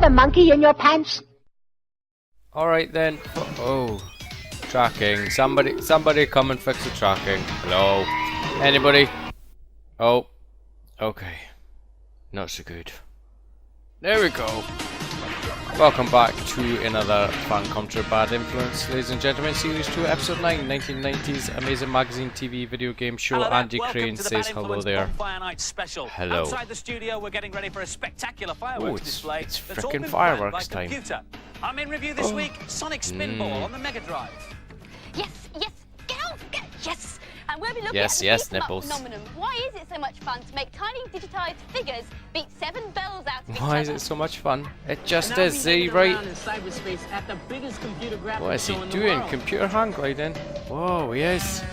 a monkey in your pants? Alright then. Oh. Tracking. Somebody come and fix the tracking. Hello? Anybody? Oh. Okay. Not so good. There we go. Welcome back to another Fan Contra Bad Influence, ladies and gentlemen, Series 2, Episode 9, 1990s Amazing Magazine TV video game show. Hello, Andy Crane says hello there. Special. Hello. Outside the studio, we're getting ready for a spectacular fireworks display. It's frickin' fireworks time. I'm in review this week, Sonic Spinball on the Mega Drive. Yes, yes. And we'll be looking Yes, at the yes, beat 'em up Nipples. phenomenon. Why is it so much fun to make tiny digitised figures beat 7 bells out of each Why is other? it so much fun? It just is, see, right? What is he doing? Computer hang gliding? Whoa, he is.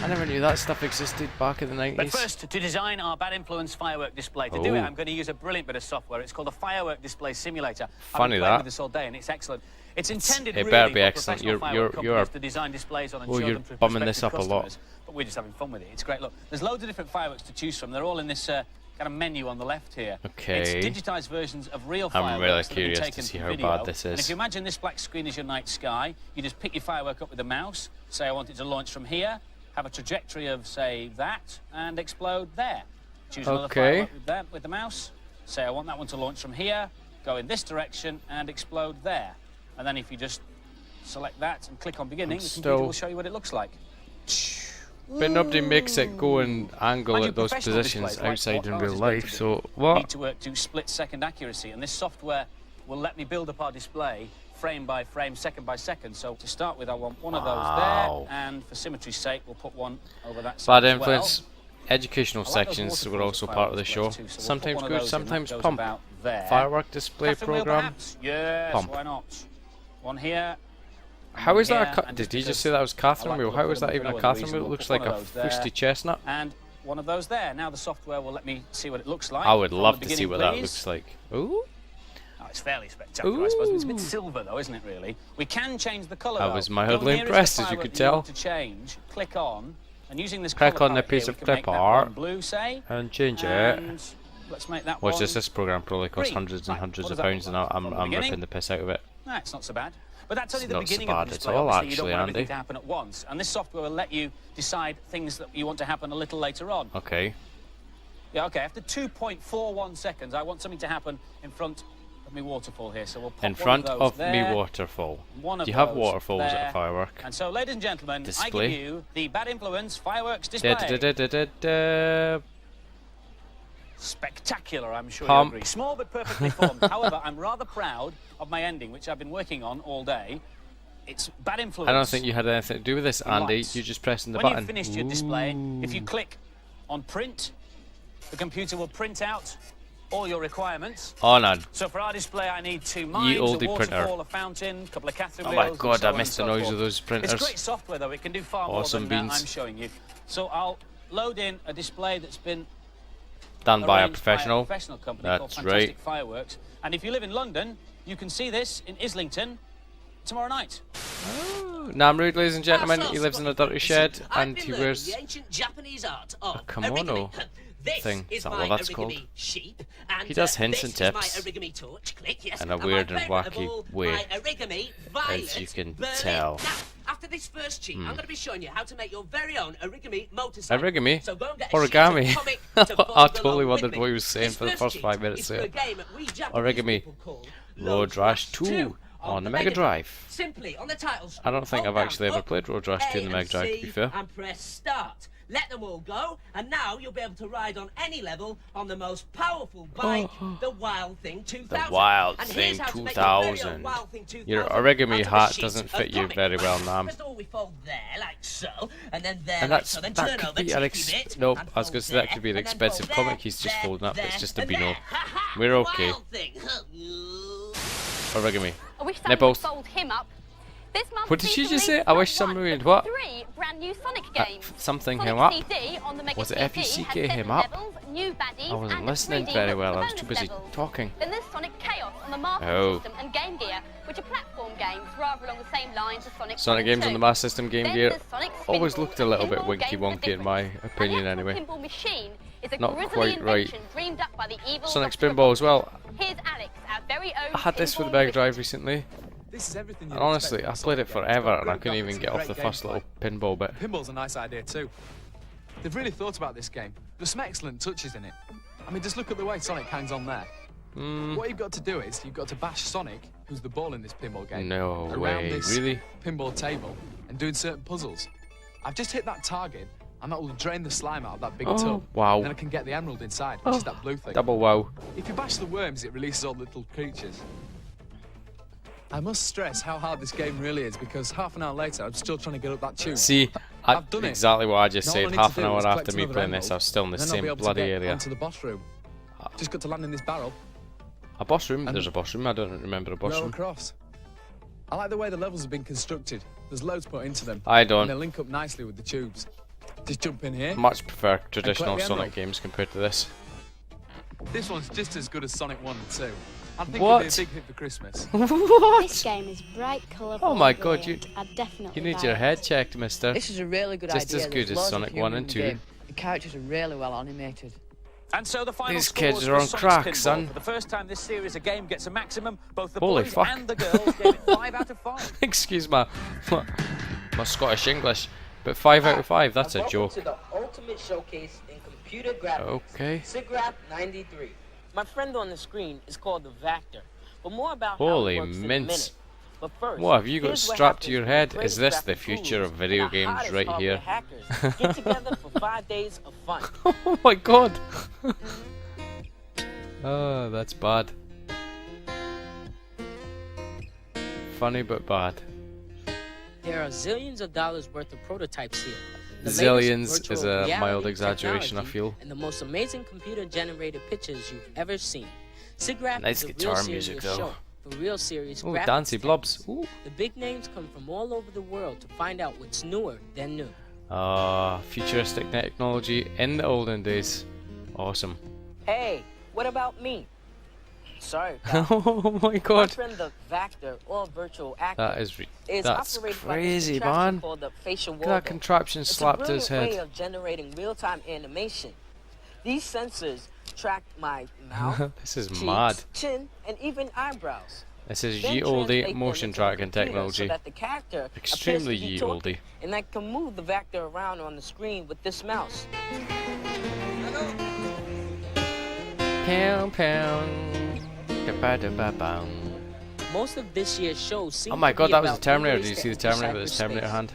I never knew that stuff existed back in the 90s. But first, to design our Bad Influence firework display, to do it, I'm going to use a brilliant bit of software. It's called a Firework Display Simulator. Funny I've been playing that. with this all day, and it's excellent. It's intended It really better be for excellent. professional firework You're companies to design displays on and show you're them to bumming this prospective up a lot. customers. But we're just having fun with it. It's great. Look, there's loads of different fireworks to choose from. They're all in this kind of menu on the left here. Okay. It's digitised versions of real fireworks. I'm really that have been curious taken to see for how video. bad this And is. if you imagine this black screen as your night sky, you just pick your firework up with a mouse. Say I want it to launch from here, have a trajectory of, say, that, and explode there. Choose another firework with the mouse. Say I want that one to launch from here, go in this direction, and explode there. And then if you just select that and click on beginning, the computer will show you what it looks like. But nobody makes it go and angle at those positions outside in real life, so what? Need to work to split-second accuracy, and this software will let me build up our display frame by frame, second by second. So to start with, I want one of those there, and for symmetry's sake, we'll put one over that side Bad as Influence well. educational sections were also part of the show. So we'll Sometimes put one of good, those in. sometimes That goes pump. about there. Firework display Catherine wheel, program. perhaps? Yes, Pump. why not? One here. How is that? Yeah, and Did just you just because say that was I Catherine like wheel? the How look is of that them even for a no other Catherine reason. wheel? It We'll looks put like one a of those there. fusty chestnut. And one of those there. Now the software will let me see what it looks like. I would From love the to see beginning, what that please. looks like. Ooh. Oh, it's fairly spectacular, I suppose. It's a bit silver, though, isn't it, really? We can change the colour, I though. was mildly Go nearest impressed, the as you firework could that tell. want to change, click on, and using this Click colour on the palette piece here, of we can make clip that art one blue, say, and change it. and let's make that Watch one this program probably costs green. hundreds and Right, hundreds what of does that pounds, and look like? I'm From the beginning? ripping the piss out of it. Nah, it's not so bad. But that's only It's the not so beginning of bad the at display. all, Obviously, you don't actually, want everything Andy. to happen at once, and this software will let you decide things that you want to happen a little later on. Okay. Yeah, okay. After 2.41 seconds, I want something to happen in front of me waterfall here. So we'll pop In front one of those me there, waterfall. one of Do you have those waterfalls at there. a firework? And so, ladies and gentlemen, I Display. give you the Bad Influence fireworks display. Da-da-da-da-da-da. Spectacular, I'm sure Pump. you agree. Small but perfectly formed. However, I'm rather proud of my ending, which I've been working on all day. It's Bad Influence. I don't think you had anything to do with this, Andy. Lights. You're just pressing the When button. you've finished your display, if you click on print, the computer will print out all your requirements. Oh, no. So for our display, I need 2 mines, a oldie waterfall, printer. a fountain, a couple of Catherine Oh wheels, my and god, so I on missed and the so noise forth. of those printers. It's great software, though. It can do far Awesome more than beans. I'm showing you. So I'll load in a display that's been Done by a arranged professional. company called That's Fantastic right. Fireworks. And if you live in London, you can see this in Islington tomorrow night. Namrud, ladies and gentlemen, he lives in a dirty shed I've and been he learning wears the ancient Japanese art of a kimono origami. This thing. is Is that my what that's origami called? sheep, and He does hints this and is tips my origami torch. Click, yes, in a my weird and favourite of wacky all, way, my origami violet as you can Berlin. tell. Now, after this first cheat, I'm going to be showing you how to make your very own origami motorcycle. Origami? So go and get a Origami? sheet of comic to I follow totally along wondered with me. what he was saying This for the first cheat 5 minutes is for there. a game we Japanese Origami. people call Road Rash 2 on the Mega Drive. Simply on the title I don't think hold I've actually down ever played Road Rash 2 on the Mega Drive, to be fair. and press start. Let them all go, and now you'll be able to ride on any level on the most powerful bike, the Wild Thing 2000. The Wild And Thing here's how to make your very own 2000. Wild Thing 2000 Your origami out of a hat sheet doesn't of fit you comic. very well, Nam. First of all, we fold there, like so, and then there, And like that's so. Then that turn could over, be an cheeky bit, nope. and I was going to fold say that there, could be an and then expensive fold comic. there, He's just there, folding up. It's there, just a and Beano. there. Ha, ha, We're okay. Wild Thing. Origami. I wish someone would Nipples. fold him up. This month What did she sees just the say? release I of wish one someone would of what? 3 brand new Sonic games. Something Sonic him up. CD on the Mega Was it CD FECK has him 7 up? levels, new baddies, I wasn't and a listening 3D very look well. for I was too bonus busy levels. talking. Then there's Sonic Chaos on the Master Oh. System and Game Gear, which are platform games rather along the same lines as Sonic 1 Sonic and games 2. on the Master System Game Then Gear there's Sonic always Spinball, looked a little bit pinball winky games for wonky in my difference. opinion And the anyway. actual pinball machine is a Not grisly quite right. invention dreamed up by the evil Sonic Dr. Spinball as well. Here's Alex, our very own. I had this for the pinball Mega Drive wizard. recently. This is everything And you'd honestly, expect I from a played it Sonic game. It's forever got and I good couldn't even graphics get and off the great first gameplay. little pinball bit. Pinball's a nice idea too. They've really thought about this game. There's some excellent touches in it. I mean, just look at the way Sonic hangs on there. What you've got to do is, you've got to bash Sonic, who's the ball in this pinball game, No around way, this really? pinball table and doing certain puzzles. I've just hit that target, and that will drain the slime out of that big Oh, tub. wow. Then I can get the emerald inside, which is that blue thing. Double wow. If you bash the worms, it releases all the little creatures. I must stress how hard this game really is, because half an hour later, I'm still trying to get up that tube. See, I've done it. exactly what I just Now all said. I need Half to an do hour is after collect me another playing this, emerald, I was still in the and then I'll same be able to bloody get area. onto the boss room. Just got to land in this barrel, A boss room? There's a boss room. I don't remember a boss row room. across. I like the way the levels have been constructed. There's loads put into them. I And they don't. link up nicely with the tubes. Just jump in here. Much prefer traditional the Sonic emerald. games compared to this. This one's just as good as Sonic 1 and 2. I think What? it'd be a big hit for Christmas. This game is bright, colourful. Oh my and god, brilliant. I'd definitely you need buy your it. head checked, mister. This is a really good Just idea. as good There's as loads of Sonic humour 1 in and the 2. game. The characters are really well animated. And so the final These scores kids for are on Sonic's crack, Pinball. son. For the first time this series, a game gets a maximum. Both the Holy boys fuck. and the girls gave it 5 out of 5. Excuse my Scottish English, but 5 out of 5, that's a Welcome joke. to the ultimate showcase in computer graphics. Okay. SIGGRAPH 93. My friend on the screen is called the Vector, but more about Holy how it works in a mince. minute. But first, What have you got here's what strapped to happens your when head? the Is greatest this the graphic future gurus of video and the games hottest right hardware here? hackers get together for 5 days of fun. Oh my god! Oh, that's bad. Funny but bad. There are zillions of dollars worth of prototypes here. The latest Zillions is virtual a reality mild exaggeration, I technology feel. And the most amazing computer-generated pictures you've ever seen. SIGGRAPH Nice is a guitar real music, serious though. show for real serious Ooh, graphics dancey blobs. techniques. Ooh. The big names come from all over the world to find out what's newer than new. Futuristic technology in the olden days. Awesome. Hey, what about me? Sorry, pal. Oh my My god. friend the Vector, or virtual actor, That is that's operated crazy, by this contraption man. called the facial Look at wall that bow. contraption It's slapped a to his brilliant way head. of generating real-time animation. These sensors track my mouth, This is cheeks, mad. chin, and even eyebrows. This is Then ye olde translate them motion into the tracking computer technology. So that the character Extremely appears to be ye talking, olde. and I can move the Vector around on the screen with this mouse. Pound pound. Da-ba-da-ba-bum. Most of this year's shows seem Oh my to god, be that was a about Terminator. new Did you ways see the to enter Terminator with his Terminator cyberspace. hand?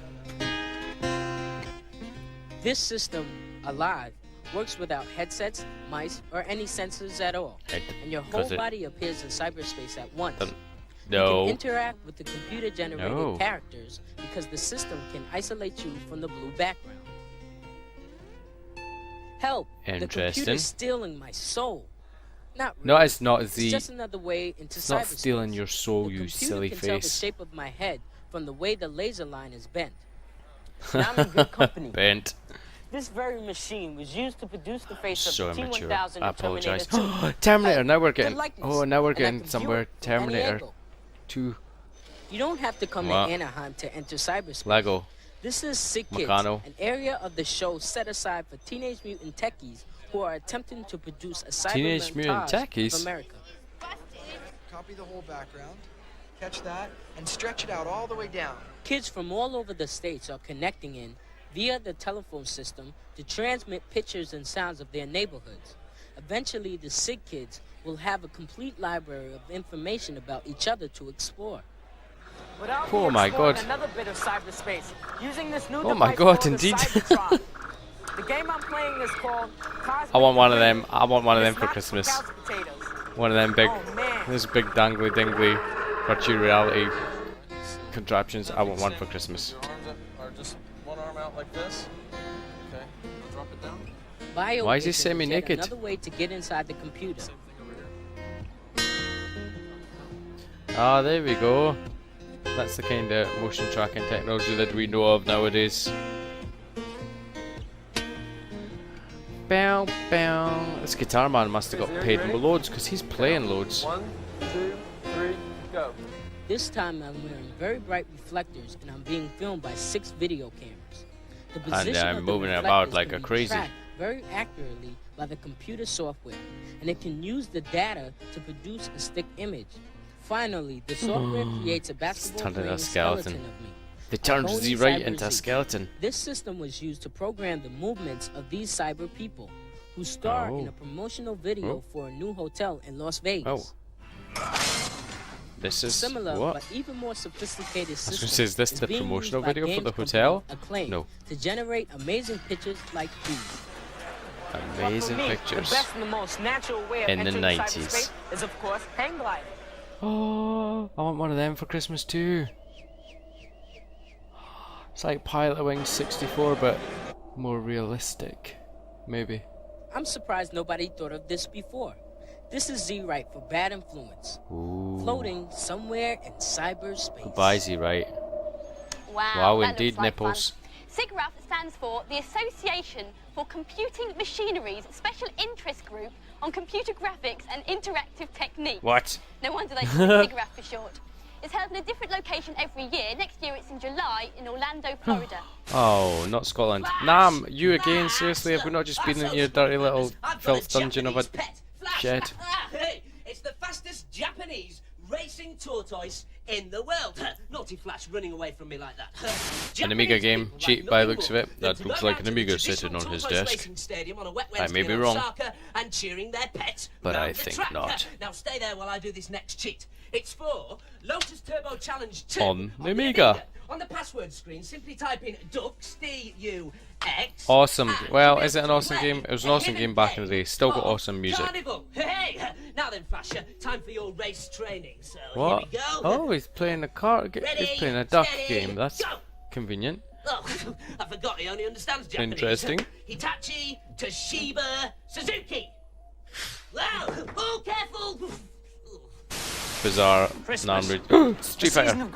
This system, Alive, works without headsets, mice, or any sensors at all. Right, And your whole 'cause it body appears in cyberspace at once. doesn't- You No. can interact with the computer-generated No. characters because the system can isolate you from the blue background. Help! The Interesting. computer's stealing my soul. Not really. No, it's not. It's The just another way into it's not cyberspace. stealing your soul, The you computer silly can tell the face. shape of my head from the way the laser line is bent. Now I'm in good company. Bent. This very machine was used to produce the face So of the immature. T-1000 I in Terminator apologize. 2. Terminator. Now we're The getting. likeness, Oh, now we're and I getting can view somewhere. it from any Terminator angle. 2. You don't have to come What? to Anaheim to enter cyberspace. Lego. This is Sick Kids, Meccano. an area of the show set aside for Teenage Mutant techies who are attempting to produce a cyber Teenage Mutant montage techies? of America. Copy the whole background, catch that, and stretch it out all the way down. Kids from all over the states are connecting in via the telephone system to transmit pictures and sounds of their neighborhoods. Eventually, the SIG kids will have a complete library of information about each other to explore. Oh my god. Another bit of cyberspace using this new Oh my device god, called the indeed. Cybertron. The game I'm playing is called Cosmic I want one of Dream. them. I want one of them It's for not Christmas. couch potatoes. One of them big, Oh, man. this big dangly dingly virtual reality contraptions. I want one for Christmas. Your arms are just one arm out like this. Okay, now drop it down. Bio Why is he vision semi-naked? yet Another way to get inside the computer. Same thing over here. Ah, there we go. That's the kind of motion tracking technology that we know of nowadays. Bow, bow. This guitar man must have got paid loads because he's playing loads. 1, 2, 3, go. This time I'm wearing very bright reflectors and I'm being filmed by 6 video cameras. The position I'm of the moving about reflectors like can a be crazy. tracked very accurately by the computer software, and it can use the data to produce a stick image. Finally, the software creates a basketball-playing skeleton of me. They turned Z right into a skeleton. This system was used to program the movements of these cyber people, who star in a promotional video for a new hotel in Las Vegas. This is similar, what? but even more sophisticated system. Is this the promotional video for the hotel? No. To generate amazing pictures like these. Amazing pictures. The best and the most natural way of in the entering 90s. cyberspace is, of course, hang gliding. Oh, I want one of them for Christmas too. It's like Pilot Wings 64, but more realistic, maybe. I'm surprised nobody thought of this before. This is Z-Right for Bad Influence. Ooh. Floating somewhere in cyberspace. Goodbye, Z-Right. Wow, that indeed, looks like Nipples. fun. SIGGRAPH stands for the Association for Computing Machinery's Special Interest Group on Computer Graphics and Interactive Techniques. What? No wonder they call it SIGGRAPH for short. It's held in a different location every year. Next year it's in July in Orlando, Florida. Oh, not Scotland. Nam, you again? Seriously, have we not just been in your dirty little filth dungeon of a shed? Hey, it's the fastest Japanese racing tortoise in the world. Naughty Flash running away from me like that. An Amiga game, cheap by the looks of it. That looks like an Amiga sitting on his desk. I may be wrong, and cheering their pets but I round the think track. not. Now stay there while I do this next cheat. It's for Lotus Turbo Challenge 2 On the Amiga. On the password screen, simply type in Dux, D-U-X. Awesome. Well, is it an awesome game? It was an awesome game back in the day. Still got awesome music. Carnival. Hey, now then, Flasher, time for your race training. So What? here we go. Oh, he's playing a car. He's playing a duck game. That's convenient. Oh, I forgot he only understands Japanese. Interesting. Hitachi, Toshiba, Suzuki. Wow! Oh, careful! Bizarre. Non Street Fighter.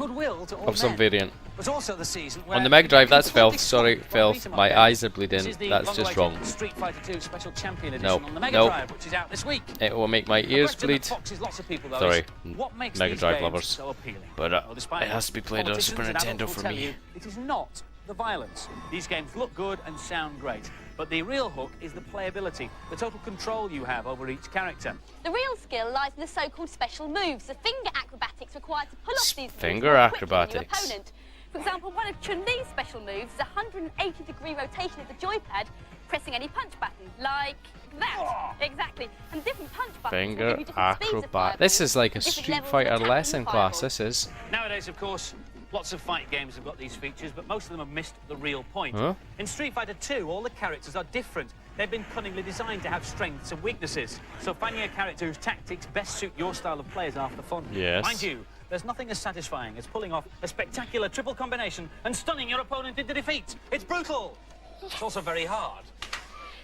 Of some variant. But also the season On the Mega Drive, that's filth. Sorry, filth. My eyes are bleeding. That's just wrong. Street Fighter 2 Special Champion Edition Nope. on the Mega Nope. Drive, which is out this week. It will make my ears bleed. Sorry, What makes Mega these Drive games lovers. so appealing? But Well, despite it has to be played on a Super politicians and Nintendo adults for will tell me. you, it is not the violence. These games look good and sound great, but the real hook is the playability, the total control you have over each character. The real skill lies in the so-called special moves, the finger acrobatics required to pull off these moves Finger more quickly than your acrobatics. opponent. For example, one of Chun-Li's special moves is a 180-degree rotation of the joypad, pressing any punch button, like that. Exactly. And different punch buttons will Finger give you different speeds of acrobat. fireballs, This is like a different Street levels of Fighter attacking lesson class. fireballs. This is. Nowadays, of course, lots of fight games have got these features, but most of them have missed the real point. Huh? In Street Fighter 2, all the characters are different. They've been cunningly designed to have strengths and weaknesses. So finding a character whose tactics best suit your style of play is half the fun. Yes. Mind you, there's nothing as satisfying as pulling off a spectacular triple combination and stunning your opponent into defeat. It's brutal. It's also very hard.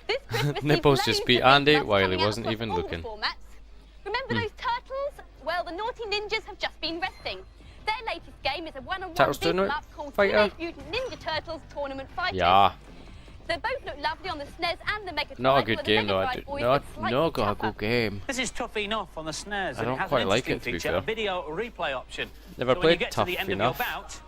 This Christmas, Nipples you've just loads beat of Andy big while he bugs wasn't coming out even across all the looking. formats. Remember those turtles? Well, the naughty ninjas have just been resting. Their latest game is a one-on-one Turtles beat 'em Tournament up called Fighter? Teenage Mutant Ninja Turtles Tournament Fighters. Yeah. They both look lovely on the SNES and the Mega Drive. Not a while good the game Mega though. Drive boys Not look slightly a tougher. good game. This is tough enough on the SNES, I and don't it has quite an like interesting it, to be feature, fair. a video replay option. Never so when you played get tough to the end enough. of your bout,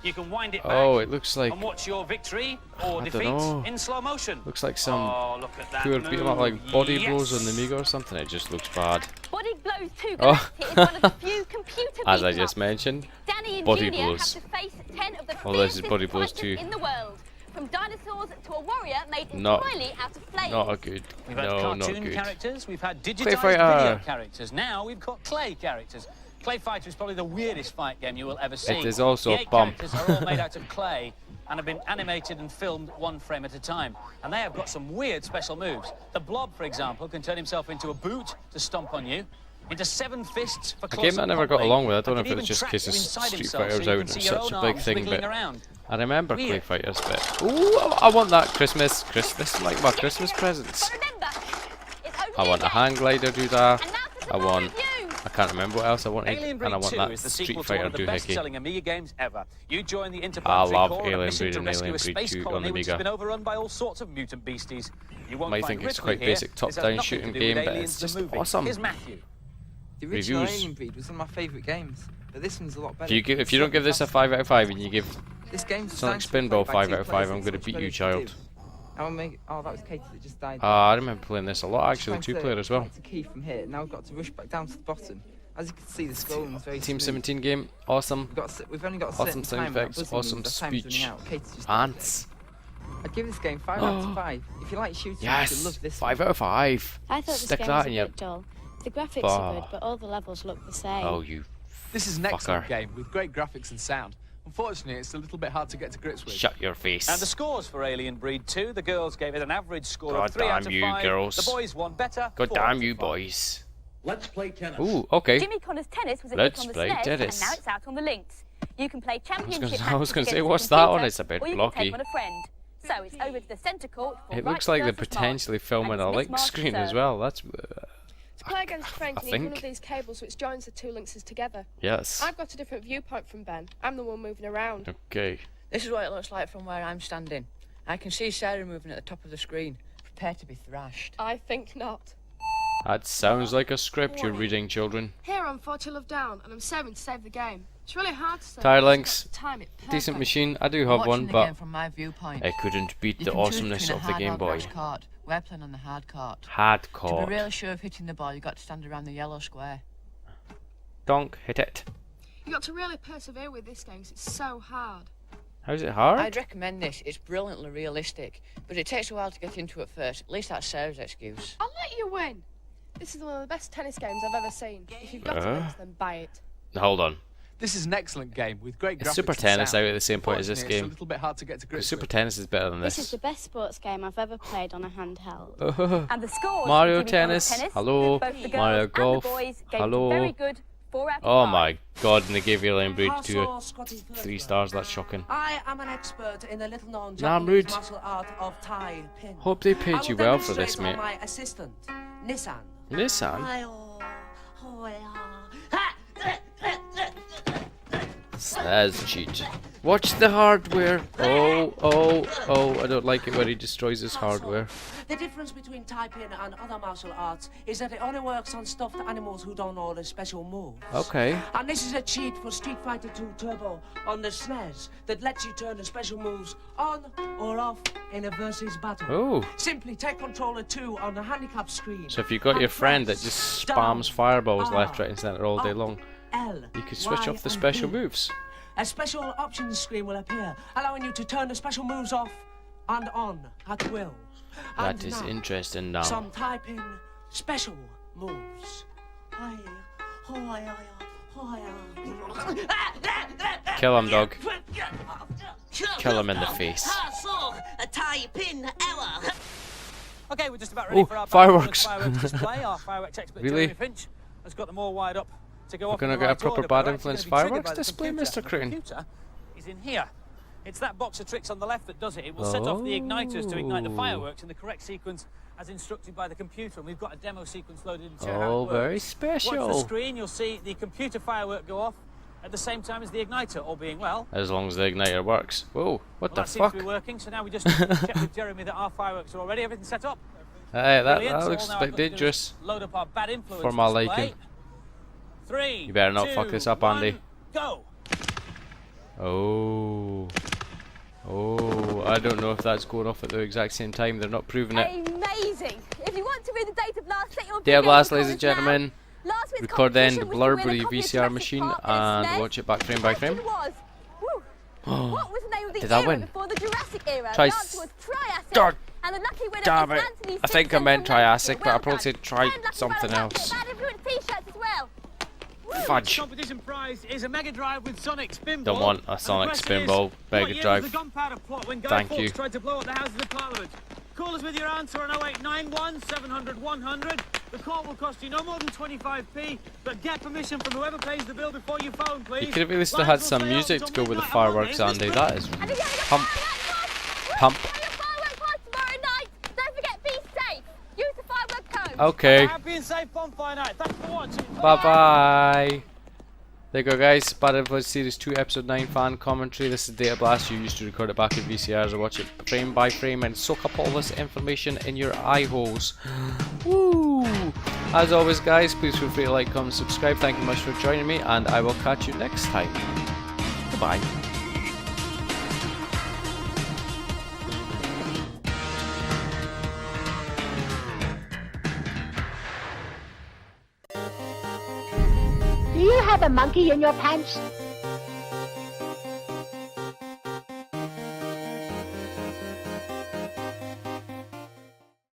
you can wind it back Oh, it looks like and watch your victory or I defeat dunno. in slow motion. looks like some Oh, look at that poor beat 'em up like move. body Yes. blows on the Amiga or something. It just looks bad. Body Blows 2 Oh. Galactic is one of the few computer As I beat-em just ups. mentioned. Danny and Body Junior Blows. have to face 10 of the Oh, this is fiercest Body Blows fighters 2. in the world. From dinosaurs to a warrior made Not- entirely out of flames. Not a good. We've had No, not cartoon good. characters, we've had Clay digitized Fighter. video characters. Now we've got clay characters. Clay Fighter is probably the weirdest fight game you will ever see. It is also the a 8 bump. characters are all made out of clay and have been animated and filmed one frame at a time. And they have got some weird special moves. The Blob, for example, can turn himself into a boot to stomp on you, into 7 fists for A game close-up I never got combat, along with. I don't know and if it can was just even because trap you inside Street himself Fighter was so you out can and see it's your such a own big arms thing, wiggling but around. I remember Clay Weird. Fighters, but ooh, I want that Christmas. This is like my Christmas presents. But remember, it's only I want a game. hang glider doodah. And now to I want. surprise you. I can't remember what else I wanted, Alien and Breed I want 2 that is the Street sequel to Fighter one of the doohickey. best-selling Amiga games ever. You join the I Interplanetary love Corps on a Alien mission Breed to and rescue Alien a Breed space 2 on colony which has Amiga. been overrun by all sorts of mutant beasties. You won't Might find think it's Ripley quite here. basic This has top-down nothing shooting to do with game, but Aliens, it's the just movie. awesome. Here's Matthew. The original Reviews. Alien Breed was one of my favourite games, but this one's a lot better. If you don't give this a 5 out of 5 and you give This game's Sonic designed to be Spinball played by 5 two out of 5, players, I'm it's going to much beat better you, to child. do. I'll make. Oh, that was Katie that just died. I remember playing this a lot actually, two-player as well. It's a key from here. Now we've got to rush back down to the bottom. As you can see, the scrolling is very Team smooth. 17 game, awesome. We've only got a Awesome certain sound time. effects, awesome speech. Ants. I'd give this game 5 out of 5. If you like shooting, Yes, you'll love this 5 one. out of 5. I thought Stick this game that was a in your. bit dull. The graphics are good, but all the levels look the same. Oh, you. This is an fucker. excellent game with great graphics and sound. Unfortunately, it's a little bit hard to get to grips with. Shut your face. And the scores for Alien Breed 2, the girls gave it an average score God of 3 out damn of you, 5. girls. The boys won better. God 4 damn out of you, 5. boys. Let's play tennis. Ooh, okay. Jimmy Connor's tennis was a Let's hit on the play SNES, tennis. and now it's out on the links. You can play championship I was gonna matches say, against what's the that computer, on? It's a bit or you blocky. can take on a friend. So it's over to the centre court for It right looks like they're versus potentially Mark, filming and a it's link Miss Mark's screen as turn. well. That's. To play against Frank, I you need one think. of these cables which joins the two links together. Yes. I've got a different viewpoint from Ben. I'm the one moving around. Okay. This is what it looks like from where I'm standing. I can see Sarah moving at the top of the screen. Prepare to be thrashed. I think not. That sounds like a script you're reading, children. Here I'm 4-2 love down, and I'm serving to save the game. It's really hard to save. Tire because links. you've got to time it Decent perfect. machine. I do I'm have watching one, the but game from my viewpoint. I couldn't beat You the can choose awesomeness between of a the hard Game or Boy. grass court. We're playing on the hard court. Hard To court. be really sure of hitting the ball, you've got to stand around the yellow square. Donk, hit it. You've got to really persevere with this game because it's so hard. How's it hard? I'd recommend this. It's brilliantly realistic, but it takes a while to get into it first. At least that's Sarah's excuse. I'll let you win. This is one of the best tennis games I've ever seen. If you've got links, then buy it. Hold on. This is an excellent game with great graphics Is Super and Tennis sound. out at the same point as this Unfortunately, game? It's a little bit hard to get to grips Super with. Tennis is better than This is this. the best sports game I've ever played on a handheld. And the scores Mario for Jimmy Connor's Tennis. Hello. both the girls Mario and Golf. the boys gave Hello. it very good 4 out of 5. Oh my god, and they gave Alien Breed 2 Harshaw Scotty 3 stars. That's shocking. I am an expert in the little-known Nah, I'm Japanese rude. martial art of Tai Pin. Hope they I paid will you well for demonstrate this, on mate. my assistant, Nissan. Nissan? That's cheat. Watch the hardware. Oh, I don't like it when he destroys his hardware. The difference between Tai Pin and other martial arts is that it only works on stuffed animals who don't know the special moves. Okay. And this is a cheat for Street Fighter 2 Turbo on the SNES that lets you turn the special moves on or off in a versus battle. Oh. Simply take controller 2 on the handicap screen. So if you've got and your friend that press just down, spams fireballs R, left, right and centre all day up, long, L, you can switch Y, off the and special B. moves. A special options screen will appear, allowing you to turn the special moves off and on at will. That And is now, interesting now. some type in special moves. Kill him, dog. Kill him in the face. Okay, we're just about ready Oh, for our fireworks. fireworks display. Our fireworks expert, Really? Jeremy Finch, has got them all wired up to go We're off. gonna in the get a right proper order, bad but they're influence actually gonna be fireworks triggered by the display, computer. Mr. The Crane. computer is in here. It's that box of tricks on the left that does it. It will set off the igniters to ignite the Oh. fireworks in the correct sequence as instructed by the computer. And we've got a demo sequence loaded to show how Oh, it works. very Watch special. the screen, you'll see the computer firework go off at the same time as the igniter, all being well. As long as the igniter works. Whoa, what Well, the that seems fuck? to be working, so now we just check with Jeremy that our fireworks are all ready. Everything's set up. Hey, that Brilliant. So looks all a now bit I've got to do is dangerous. Load up our bad influence For my display. liking. 3, You better not 2, fuck this up, 1, Andy. Go. Oh. Oh, I don't know if that's going off at the exact same time. They're not proving it. Amazing! If you want to read the date of last set, your Day of video Blast, record ladies and is now. gentlemen. Last week's Record the end competition was to blurb win a with your copy of VCR Jurassic machine Park and a and SNES. watch it back frame by frame. The question was, what was the name of the Did I era win? before the Jurassic era? Try The answer was Triassic. God And the lucky winner damn is it. Anthony I think I Simpson meant from Triassic, Liverpool. but I Well probably done. said try And lucky something runners-up else. get Bad Influence t-shirts as well. Fudge. Competition prize is a Mega Drive with Sonic Spinball. Don't want a And Sonic the question Spinball is, Mega what year Drive. was the gunpowder plot when Guy Thank Fawkes you. tried to blow up the Houses of Parliament? Call us with your answer on 0891 700 100. The call will cost you no more than 25p, but get permission from whoever pays the bill before you phone, please. You could have at least Lines had will some stay music open to till go with the midnight on fireworks, Monday. Andy. That is And if you're going to pump. fireworks, Pump. for your firework party tomorrow night, don't forget, be safe. Use the firework code. Okay. Happy and safe bonfire night. Thanks for watching. Bye bye. There you go, guys. Bad Influence Series 2 Episode 9 fan commentary. This is Data Blast. You used to record it back in VCRs or watch it frame by frame and soak up all this information in your eye holes. Woo! As always, guys, please feel free to like, comment, subscribe. Thank you much for joining me, and I will catch you next time. Goodbye. have a monkey in your pants?